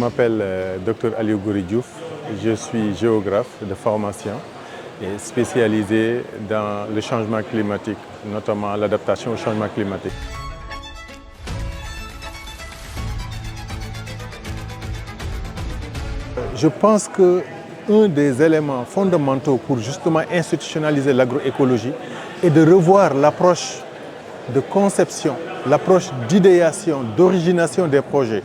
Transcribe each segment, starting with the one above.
m'appelle Dr Aliou Goury Diouf, je suis géographe de formation et spécialisé dans le changement climatique, notamment l'adaptation au changement climatique. Je pense qu'un des éléments fondamentaux pour justement institutionnaliser l'agroécologie est de revoir l'approche de conception, l'approche d'idéation, d'origination des projets.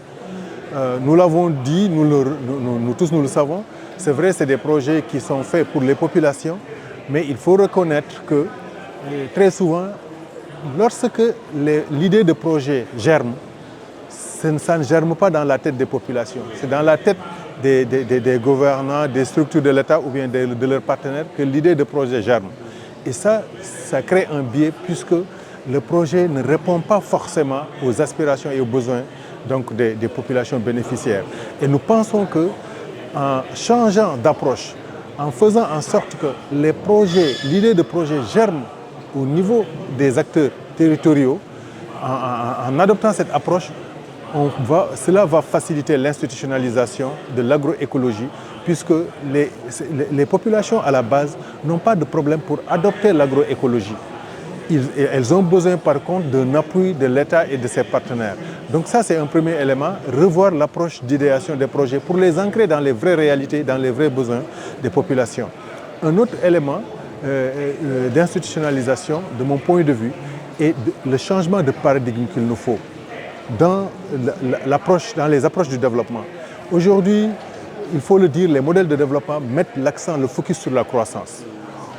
Nous l'avons dit, nous tous nous le savons, c'est vrai, c'est des projets qui sont faits pour les populations, mais il faut reconnaître que très souvent, lorsque l'idée de projet germe, ça ne germe pas dans la tête des populations, c'est dans la tête des gouvernants, des structures de l'État ou bien de leurs partenaires que l'idée de projet germe. Et ça crée un biais puisque le projet ne répond pas forcément aux aspirations et aux besoins donc des populations bénéficiaires. Et nous pensons qu'en changeant d'approche, en faisant en sorte que les projets, l'idée de projet germe au niveau des acteurs territoriaux, en adoptant cette approche, cela va faciliter l'institutionnalisation de l'agroécologie puisque les populations à la base n'ont pas de problème pour adopter l'agroécologie. Elles ont besoin par contre d'un appui de l'État et de ses partenaires. Donc ça c'est un premier élément, revoir l'approche d'idéation des projets pour les ancrer dans les vraies réalités, dans les vrais besoins des populations. Un autre élément d'institutionnalisation, de mon point de vue, est le changement de paradigme qu'il nous faut dans les approches du développement. Aujourd'hui, il faut le dire, les modèles de développement mettent l'accent, le focus sur la croissance.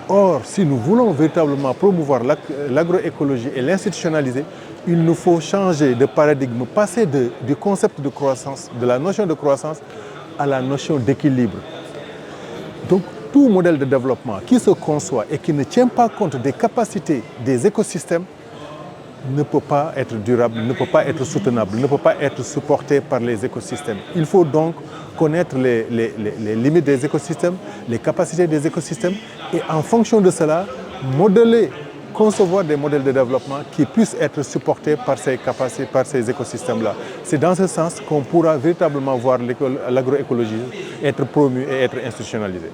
Or, si nous voulons véritablement promouvoir l'agroécologie et l'institutionnaliser, il nous faut changer de paradigme, passer du concept de croissance, de la notion de croissance, à la notion d'équilibre. Donc, tout modèle de développement qui se conçoit et qui ne tient pas compte des capacités des écosystèmes ne peut pas être durable, ne peut pas être soutenable, ne peut pas être supporté par les écosystèmes. Il faut donc connaître les limites des écosystèmes, les capacités des écosystèmes et en fonction de cela, modeler, concevoir des modèles de développement qui puissent être supportés par ces capacités, par ces écosystèmes-là. C'est dans ce sens qu'on pourra véritablement voir l'agroécologie être promue et être institutionnalisée.